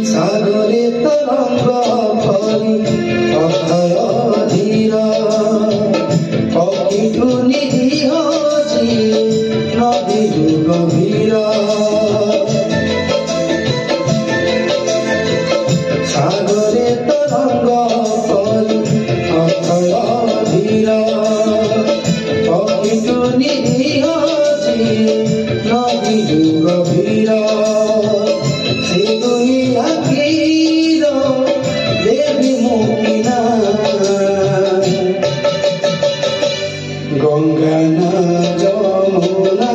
সাগরে তরঙ্গ পরি অক্ষয় ধীর পক্ষীটু নিরীহ নদী গভীর সাগরে তরঙ্গ পরি অক্ষয় ধীর পক্ষীটু নিরীহ নদী গভীর गंगा न जमुना